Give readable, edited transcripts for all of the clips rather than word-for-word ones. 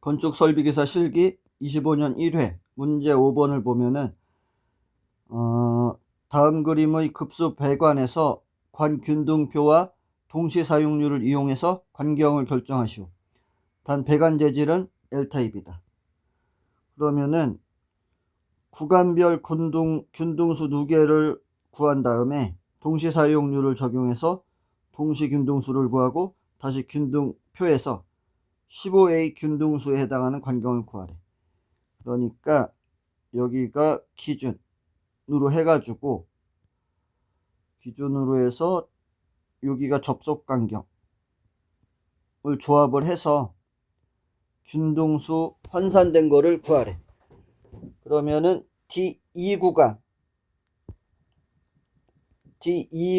건축설비기사 실기 25년 1회 문제 5번을 보면은 다음 그림의 급수 배관에서 관균등표와 동시사용률을 이용해서 관경을 결정하시오. 단 배관 재질은 L타입이다. 그러면은 구간별 균등수 두 개를 구한 다음에 동시사용률을 적용해서 동시균등수를 구하고 다시 균등표에서 15A 균등수에 해당하는 관경을 구하래. 그러니까 여기가 기준으로 해가지고 기준으로 해서 여기가 접속관경을 조합을 해서 균등수 환산된 거를 구하래. 그러면은 D2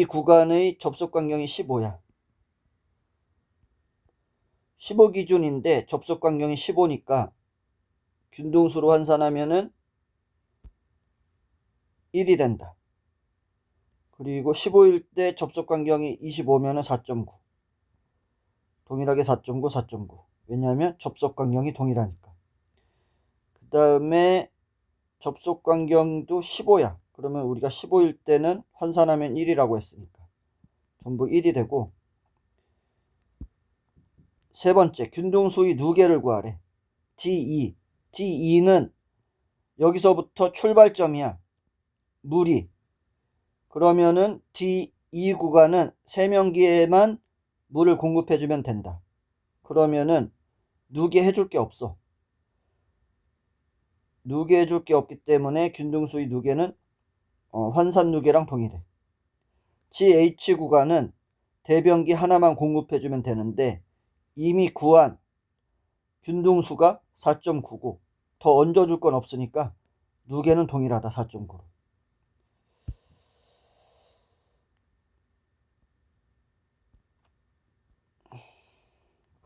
구간의 접속관경이 15야. 15 기준인데 접속관경이 15니까 균등수로 환산하면은 1이 된다. 그리고 15일 때 접속관경이 25면은 4.9. 동일하게 4.9, 4.9. 왜냐하면 접속관경이 동일하니까. 그 다음에 접속관경도 15야. 그러면 우리가 15일 때는 환산하면 1이라고 했으니까 전부 1이 되고, 세 번째 균등수의 누계를 구하래. D2는 여기서부터 출발점이야. 물이. 그러면은 D2 구간은 세면기에만 물을 공급해주면 된다. 그러면은 누계해줄 게 없어. 누계해줄 게 없기 때문에 균등수의 누계는 환산 누계랑 동일해. GH 구간은 대변기 하나만 공급해주면 되는데 이미 구한 균등수가 4.9고 더 얹어줄 건 없으니까 누계는 동일하다. 4.9로.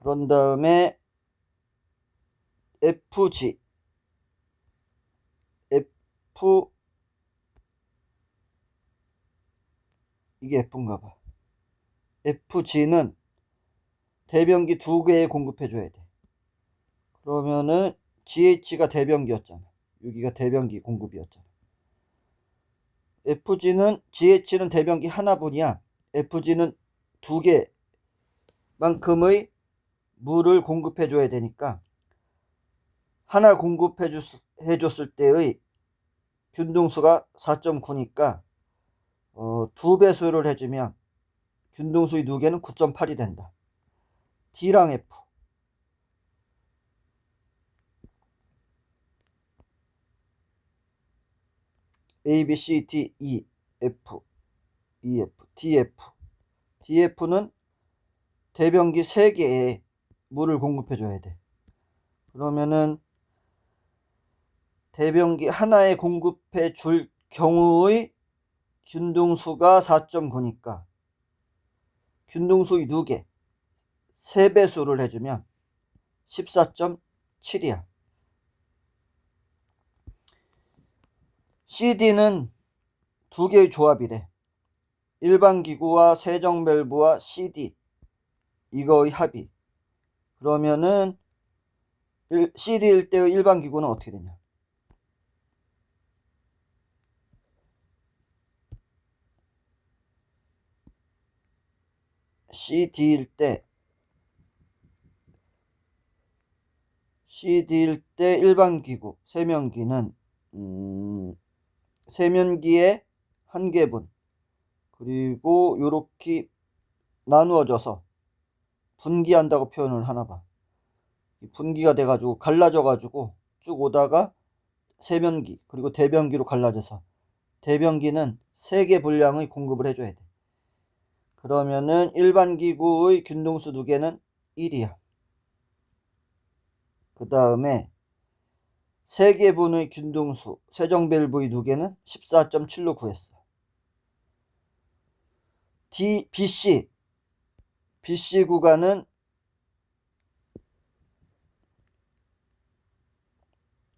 그런 다음에 FG 이게 F인가 봐. FG는 대변기 두 개에 공급해줘야 돼. 그러면은 GH가 대변기였잖아. 여기가 대변기 공급이었잖아. GH는 대변기 하나뿐이야. FG는 두 개만큼의 물을 공급해줘야 되니까 하나 공급해줬을 때의 균등수가 4.9니까 두 배수를 해주면 균등수의 두 개는 9.8이 된다. D랑 F. A, B, C, D, E, F, DF. DF는 대변기 3개에 물을 공급해줘야 돼. 그러면은 대변기 하나에 공급해줄 경우의 균등수가 4.9니까 균등수의 2개 3배수를 해주면 14.7이야. CD는 두 개의 조합이래. 일반 기구와 세정 밸브와 CD 이거의 합이. 그러면은 CD일 때의 일반 기구는 어떻게 되냐? CD일 때 일반 기구 세면기는 세면기의 한 개분 그리고 요렇게 나누어져서 분기한다고 표현을 하나 봐. 분기가 돼가지고 갈라져가지고 쭉 오다가 세면기 그리고 대변기로 갈라져서 대변기는 3개 분량의 공급을 해줘야 돼. 그러면은 일반 기구의 균등수 2개는 1이야. 그 다음에 3개분의 균등수 세정 밸브의 2개는 14.7로 구했어. BC 구간은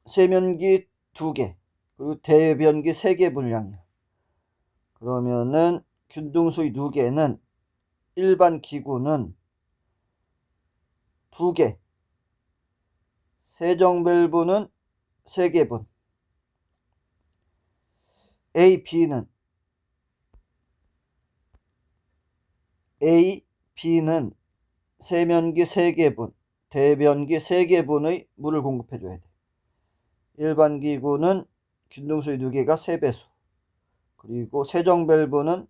세면기 2개 그리고 대변기 3개 분량이야. 그러면은 균등수의 2개는 일반 기구는 2개 세정밸브는 3개분, A, B는 세면기 3개분, 대변기 3개분의 물을 공급해줘야 돼. 일반 기구는 균등수의 2개가 3배수, 그리고 세정밸브는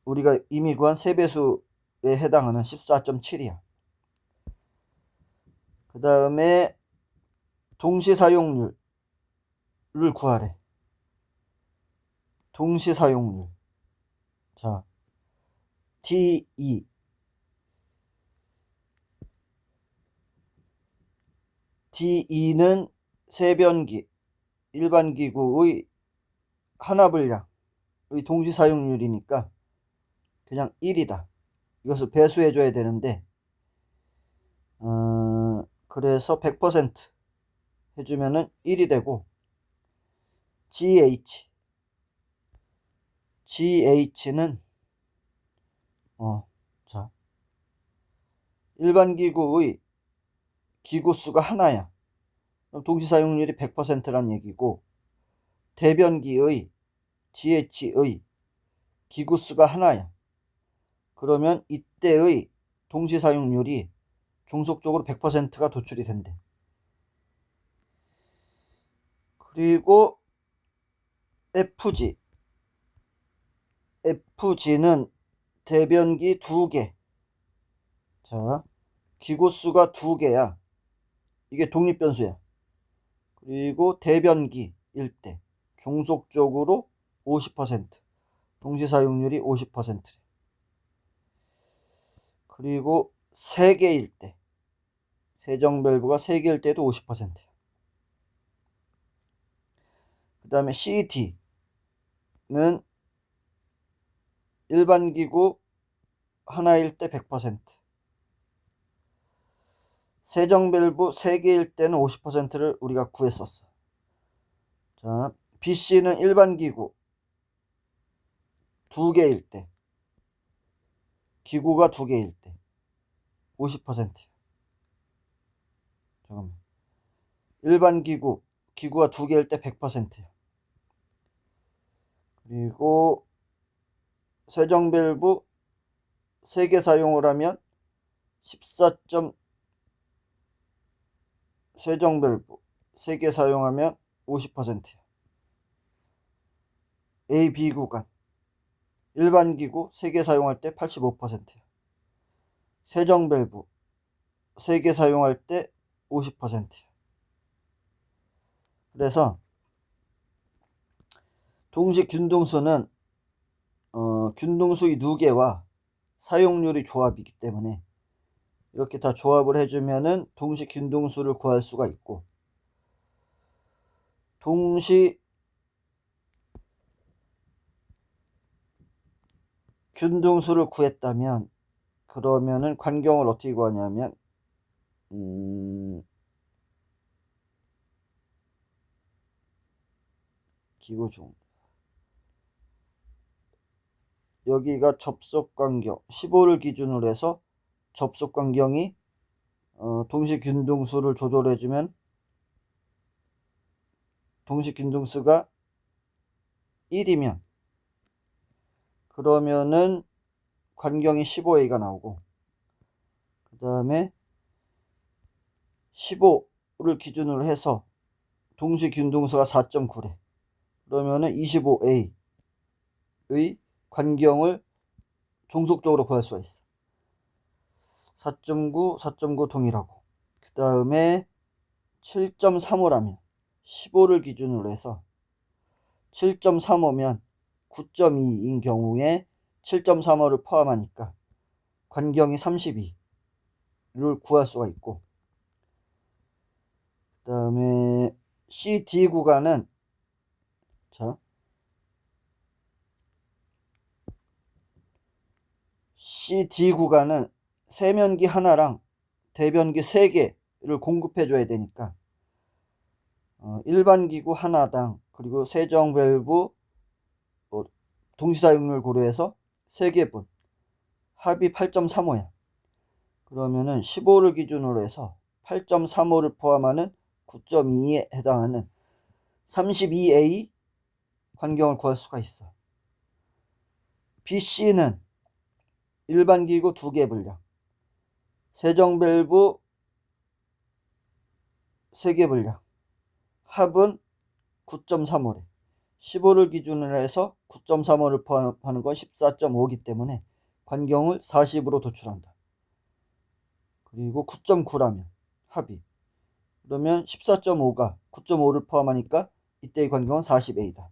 우리가 이미 구한 3배수에 해당하는 14.7이야. 그 다음에 동시사용률을 구하래. 동시사용률. 자, DE는 세변기, 일반 기구의 하나분량의 동시사용률이니까 그냥 1이다. 이것을 배수해줘야 되는데 그래서 100% 해주면은 1이 되고, GH는 자, 일반 기구의 기구수가 하나야. 그럼 동시사용률이 100%란 얘기고, 대변기의 GH의 기구수가 하나야. 그러면 이때의 동시사용률이 종속적으로 100%가 도출이 된대. 그리고 FG는 대변기 2개. 자, 기구수가 2개야. 이게 독립변수야. 그리고 대변기일 때 종속적으로 50%, 동시사용률이 50%래. 그리고 3개일 때, 세정밸브가 3개일 때도 50%야. 그 다음에 CT는 일반 기구 하나일 때 100%, 세정밸브 3개일 때는 50%를 우리가 구했었어. 자, BC는 일반 기구 2개일 때, 기구가 2개일 때 50%야. 잠깐만. 일반 기구가 2개일 때 100%야. 그리고 세정밸브 3개 사용을 하면 14. 세정밸브 3개 사용하면 50%야. A, B 구간 일반 기구 3개 사용할 때 85%야. 세정밸브 3개 사용할 때 50%야. 그래서 동시 균등수는 균등수의 2개와 사용률의 조합이기 때문에 이렇게 다 조합을 해주면은 동시 균등수를 구할 수가 있고, 동시 균등수를 구했다면 그러면은 관경을 어떻게 구하냐면 기구종 여기가 접속관경 15를 기준으로 해서 접속관경이 동시균등수를 조절해주면 동시균등수가 1이면 그러면은 관경이 15A가 나오고, 그 다음에 15를 기준으로 해서 동시균등수가 4.9래. 그러면은 25A의 관경을 종속적으로 구할 수가 있어. 4.9, 4.9 동일하고, 그 다음에 7.35라면 15를 기준으로 해서 7.35면 9.2인 경우에 7.35를 포함하니까 관경이 32를 구할 수가 있고, 그 다음에 CD 구간은 CD 구간은 세면기 하나랑 대변기 3개를 공급해 줘야 되니까 일반 기구 하나당 그리고 세정밸브 동시사용률 고려해서 3개분 합이 8.35야. 그러면은 15를 기준으로 해서 8.35를 포함하는 9.2에 해당하는 32A 관경을 구할 수가 있어. BC는 일반 기구 2개 분량, 세정밸브 3개 분량, 합은 9.35래. 15를 기준으로 해서 9.35를 포함하는 건 14.5이기 때문에 관경을 40으로 도출한다. 그리고 9.9라면 합이. 그러면 14.5가 9.5를 포함하니까 이때의 관경은 40A다.